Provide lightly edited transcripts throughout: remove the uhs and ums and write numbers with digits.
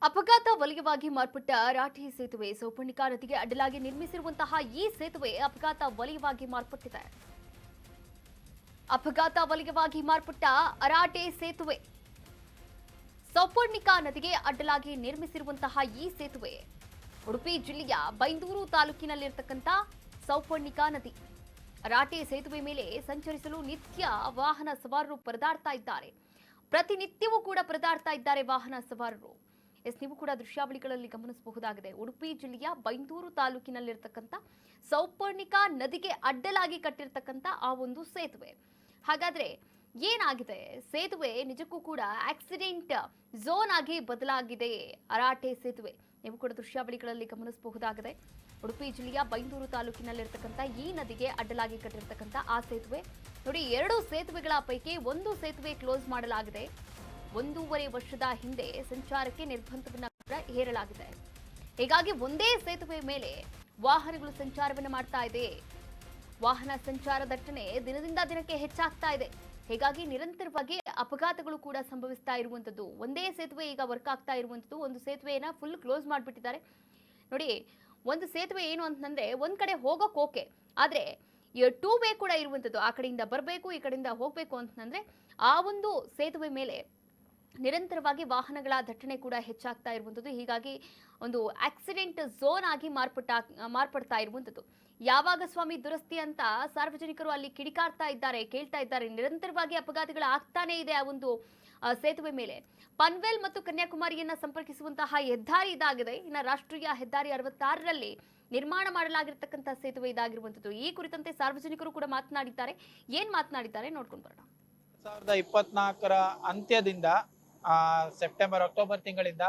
ಅಪಘಾತ ವಲಯವಾಗಿ ಮಾರ್ಪಟ್ಟ ರಾಠಿ ಸೇತುವೆ ಸೌಪರ್ಣಿಕಾ ನದಿಗೆ ಅಡ್ಡಲಾಗಿ ನಿರ್ಮಿಸಿರುವಂತಹ ಈ ಸೇತುವೆ ಅಪಘಾತ ವಲಯವಾಗಿ ಮಾರ್ಪಟ್ಟಿದೆ. ಅಪಘಾತ ವಲಯವಾಗಿ ಮಾರ್ಪಟ್ಟ ಅರಾಟೆ ಸೇತುವೆ ಸೌಪರ್ಣಿಕಾ ನದಿಗೆ ಅಡ್ಡಲಾಗಿ ನಿರ್ಮಿಸಿರುವಂತಹ ಈ ಸೇತುವೆ ಉಡುಪಿ ಜಿಲ್ಲೆಯ ಬೈಂದೂರು ತಾಲೂಕಿನಲ್ಲಿರತಕ್ಕಂತ ಸೌಪರ್ಣಿಕಾ ನದಿ ಅರಾಟೆ ಸೇತುವೆ ಮೇಲೆ ಸಂಚರಿಸಲು ನಿತ್ಯ ವಾಹನ ಸವಾರರು ಪರದಾಡ್ತಾ ಇದ್ದಾರೆ. ಪ್ರತಿನಿತ್ಯವೂ ಕೂಡ ಪರದಾಡ್ತಾ ಇದ್ದಾರೆ ವಾಹನ ಸವಾರರು. ನೀವು ಕೂಡ ದೃಶ್ಯಾವಳಿಗಳಲ್ಲಿ ಗಮನಿಸಬಹುದಾಗಿದೆ. ಉಡುಪಿ ಜಿಲ್ಲೆಯ ಬೈಂದೂರು ತಾಲೂಕಿನಲ್ಲಿರತಕ್ಕಂತ ಸೌಪರ್ಣಿಕಾ ನದಿಗೆ ಅಡ್ಡಲಾಗಿ ಕಟ್ಟಿರ್ತಕ್ಕಂತ ಆ ಒಂದು ಸೇತುವೆ. ಹಾಗಾದ್ರೆ ಏನಾಗಿದೆ? ಸೇತುವೆ ನಿಜಕ್ಕೂ ಕೂಡ ಆಕ್ಸಿಡೆಂಟ್ ಝೋನ್ ಆಗಿ ಬದಲಾಗಿದೆ. ಅರಾಟೆ ಸೇತುವೆ ನೀವು ಕೂಡ ದೃಶ್ಯಾವಳಿಗಳಲ್ಲಿ ಗಮನಿಸಬಹುದಾಗಿದೆ. ಉಡುಪಿ ಜಿಲ್ಲೆಯ ಬೈಂದೂರು ತಾಲೂಕಿನಲ್ಲಿರತಕ್ಕಂತ ಈ ನದಿಗೆ ಅಡ್ಡಲಾಗಿ ಕಟ್ಟಿರ್ತಕ್ಕಂತ ಆ ಸೇತುವೆ ನೋಡಿ. 2 ಸೇತುವೆಗಳ ಪೈಕಿ ಒಂದು ಸೇತುವೆ ಕ್ಲೋಸ್ ಮಾಡಲಾಗಿದೆ. 1.5 ವರ್ಷದ ಹಿಂದೆ ಸಂಚಾರಕ್ಕೆ ನಿರ್ಬಂಧವನ್ನು ಕೂಡ ಹೇರಲಾಗಿದೆ. ಹೀಗಾಗಿ ಒಂದೇ ಸೇತುವೆ ಮೇಲೆ ವಾಹನಗಳು ಸಂಚಾರವನ್ನು ಮಾಡ್ತಾ ಇದೆ. ವಾಹನ ಸಂಚಾರ ದಟ್ಟಣೆ ದಿನದಿಂದ ದಿನಕ್ಕೆ ಹೆಚ್ಚಾಗ್ತಾ ಇದೆ. ಹೀಗಾಗಿ ನಿರಂತರವಾಗಿ ಅಪಘಾತಗಳು ಕೂಡ ಸಂಭವಿಸ್ತಾ ಇರುವಂತದ್ದು. ಒಂದೇ ಸೇತುವೆ ಈಗ ವರ್ಕ್ ಆಗ್ತಾ ಇರುವಂತದ್ದು. ಒಂದು ಸೇತುವೆಯನ್ನ ಫುಲ್ ಕ್ಲೋಸ್ ಮಾಡಿಬಿಟ್ಟಿದ್ದಾರೆ ನೋಡಿ. ಒಂದು ಸೇತುವೆ ಏನು ಅಂತಂದ್ರೆ ಒಂದ್ ಕಡೆ ಹೋಗೋಕೆ ಓಕೆ, ಆದ್ರೆ 2 ವೇ ಕೂಡ ಇರುವಂತದ್ದು. ಆ ಕಡೆಯಿಂದ ಬರಬೇಕು, ಈ ಕಡೆಯಿಂದ ಹೋಗ್ಬೇಕು ಅಂತಂದ್ರೆ ಆ ಒಂದು ಸೇತುವೆ ಮೇಲೆ ನಿರಂತರವಾಗಿ ವಾಹನಗಳ ದಟ್ಟಣೆ ಕೂಡ ಹೆಚ್ಚಾಗ್ತಾ ಇರುವಂತದ್ದು. ಹೀಗಾಗಿ ಒಂದು ಆಕ್ಸಿಡೆಂಟ್ ಝೋನ್ ಆಗಿ ಮಾರ್ಪಡ್ತಾ ಇರುವಂತದ್ದು. ಯಾವಾಗ ಸ್ವಾಮಿ ದುರಸ್ತಿ ಅಂತ ಸಾರ್ವಜನಿಕರು ಅಲ್ಲಿ ಕಿಡಿಕಾರ್ತಾ ಇದ್ದಾರೆ, ಕೇಳ್ತಾ ಇದ್ದಾರೆ. ನಿರಂತರವಾಗಿ ಅಪಘಾತಗಳು ಆಗ್ತಾನೆ ಇದೆ ಆ ಒಂದು ಸೇತುವೆ ಮೇಲೆ. ಪನ್ವೇಲ್ ಮತ್ತು ಕನ್ಯಾಕುಮಾರಿಯನ್ನ ಸಂಪರ್ಕಿಸುವಂತಹ ಹೆದ್ದಾರಿ ಇದಾಗಿದೆ. ಇನ್ನು ರಾಷ್ಟ್ರೀಯ ಹೆದ್ದಾರಿ 66ರಲ್ಲಿ ನಿರ್ಮಾಣ ಮಾಡಲಾಗಿರ್ತಕ್ಕಂಥ ಸೇತುವೆ ಇದಾಗಿರುವಂತದ್ದು. ಈ ಕುರಿತಂತೆ ಸಾರ್ವಜನಿಕರು ಕೂಡ ಮಾತನಾಡಿದ್ದಾರೆ. ಏನ್ ಮಾತನಾಡಿದ್ದಾರೆ ನೋಡ್ಕೊಂಡು ಬರೋಣ. 2024ರ ಅಂತ್ಯದಿಂದ ಸೆಪ್ಟೆಂಬರ್ ಅಕ್ಟೋಬರ್ ತಿಂಗಳಿಂದ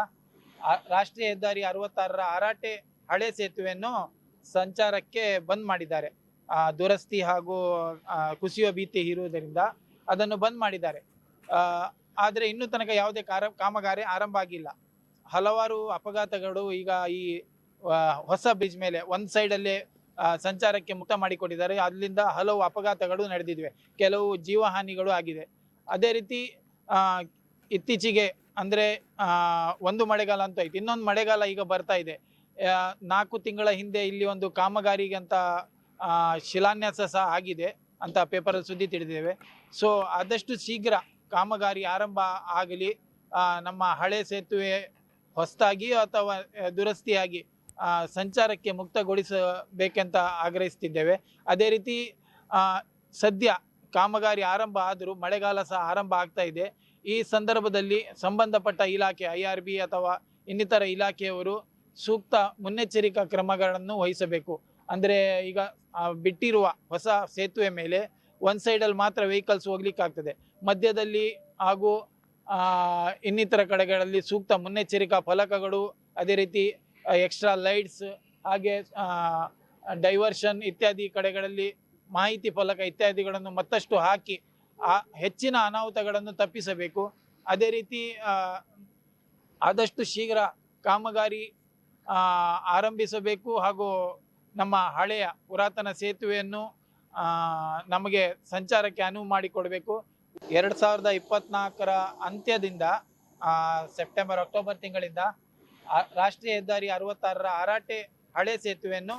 ರಾಷ್ಟ್ರೀಯ ಹೆದ್ದಾರಿ 66ರ ಅರಾಟೆ ಹಳೆ ಸೇತುವೆಯನ್ನು ಸಂಚಾರಕ್ಕೆ ಬಂದ್ ಮಾಡಿದ್ದಾರೆ. ದುರಸ್ತಿ ಹಾಗೂ ಕುಸಿಯುವ ಭೀತಿ ಇರುವುದರಿಂದ ಅದನ್ನು ಬಂದ್ ಮಾಡಿದ್ದಾರೆ. ಆದರೆ ಇನ್ನೂ ತನಕ ಯಾವುದೇ ಕಾಮಗಾರಿ ಆರಂಭ ಆಗಿಲ್ಲ. ಹಲವಾರು ಅಪಘಾತಗಳು ಈಗ ಈ ಹೊಸ ಬ್ರಿಡ್ಜ್ ಮೇಲೆ ಒಂದು ಸೈಡಲ್ಲೇ ಸಂಚಾರಕ್ಕೆ ಮುಕ್ತ ಮಾಡಿಕೊಟ್ಟಿದ್ದಾರೆ. ಅಲ್ಲಿಂದ ಹಲವು ಅಪಘಾತಗಳು ನಡೆದಿವೆ, ಕೆಲವು ಜೀವಹಾನಿಗಳು ಆಗಿದೆ. ಅದೇ ರೀತಿ ಇತ್ತೀಚೆಗೆ ಅಂದರೆ ಒಂದು ಮಳೆಗಾಲ ಅಂತ ಆಯ್ತು, ಇನ್ನೊಂದು ಮಳೆಗಾಲ ಈಗ ಬರ್ತಾ ಇದೆ. 4 ತಿಂಗಳ ಹಿಂದೆ ಇಲ್ಲಿ ಒಂದು ಕಾಮಗಾರಿಗೆ ಅಂತ ಶಿಲಾನ್ಯಾಸ ಸಹ ಆಗಿದೆ ಅಂತ ಪೇಪರಲ್ಲಿ ಸುದ್ದಿ ತಿಳಿದಿದ್ದೇವೆ. ಸೊ ಆದಷ್ಟು ಶೀಘ್ರ ಕಾಮಗಾರಿ ಆರಂಭ ಆಗಲಿ. ನಮ್ಮ ಹಳೆ ಸೇತುವೆ ಹೊಸದಾಗಿ ಅಥವಾ ದುರಸ್ತಿಯಾಗಿ ಸಂಚಾರಕ್ಕೆ ಮುಕ್ತಗೊಳಿಸಬೇಕೆಂತ ಆಗ್ರಹಿಸ್ತಿದ್ದೇವೆ. ಅದೇ ರೀತಿ ಸದ್ಯ ಕಾಮಗಾರಿ ಆರಂಭ ಆದರೂ ಮಳೆಗಾಲ ಸಹ ಆರಂಭ ಆಗ್ತಾ ಇದೆ. ಈ ಸಂದರ್ಭದಲ್ಲಿ ಸಂಬಂಧಪಟ್ಟ ಇಲಾಖೆ IRB ಅಥವಾ ಇನ್ನಿತರ ಇಲಾಖೆಯವರು ಸೂಕ್ತ ಮುನ್ನೆಚ್ಚರಿಕಾ ಕ್ರಮಗಳನ್ನು ವಹಿಸಬೇಕು. ಅಂದರೆ ಈಗ ಬಿಟ್ಟಿರುವ ಹೊಸ ಸೇತುವೆ ಮೇಲೆ ಒಂದು ಸೈಡಲ್ಲಿ ಮಾತ್ರ ವೆಹಿಕಲ್ಸ್ ಹೋಗ್ಲಿಕ್ಕಾಗ್ತದೆ, ಮಧ್ಯದಲ್ಲಿ ಹಾಗೂ ಇನ್ನಿತರ ಕಡೆಗಳಲ್ಲಿ ಸೂಕ್ತ ಮುನ್ನೆಚ್ಚರಿಕಾ ಫಲಕಗಳು, ಅದೇ ರೀತಿ ಎಕ್ಸ್ಟ್ರಾ ಲೈಟ್ಸ್, ಹಾಗೆ ಡೈವರ್ಷನ್ ಇತ್ಯಾದಿ ಕಡೆಗಳಲ್ಲಿ ಮಾಹಿತಿ ಫಲಕ ಇತ್ಯಾದಿಗಳನ್ನು ಮತ್ತಷ್ಟು ಹಾಕಿ ಹೆಚ್ಚಿನ ಅನಾಹುತಗಳನ್ನು ತಪ್ಪಿಸಬೇಕು. ಅದೇ ರೀತಿ ಆದಷ್ಟು ಶೀಘ್ರ ಕಾಮಗಾರಿ ಆರಂಭಿಸಬೇಕು ಹಾಗೂ ನಮ್ಮ ಹಳೆಯ ಪುರಾತನ ಸೇತುವೆಯನ್ನು ನಮಗೆ ಸಂಚಾರಕ್ಕೆ ಅನುವು ಮಾಡಿಕೊಡಬೇಕು. 2024ರ ಅಂತ್ಯದಿಂದ ಸೆಪ್ಟೆಂಬರ್ ಅಕ್ಟೋಬರ್ ತಿಂಗಳಿಂದ ರಾಷ್ಟ್ರೀಯ ಹೆದ್ದಾರಿ 66ರ ಅರಾಟೆ ಹಳೆ ಸೇತುವೆಯನ್ನು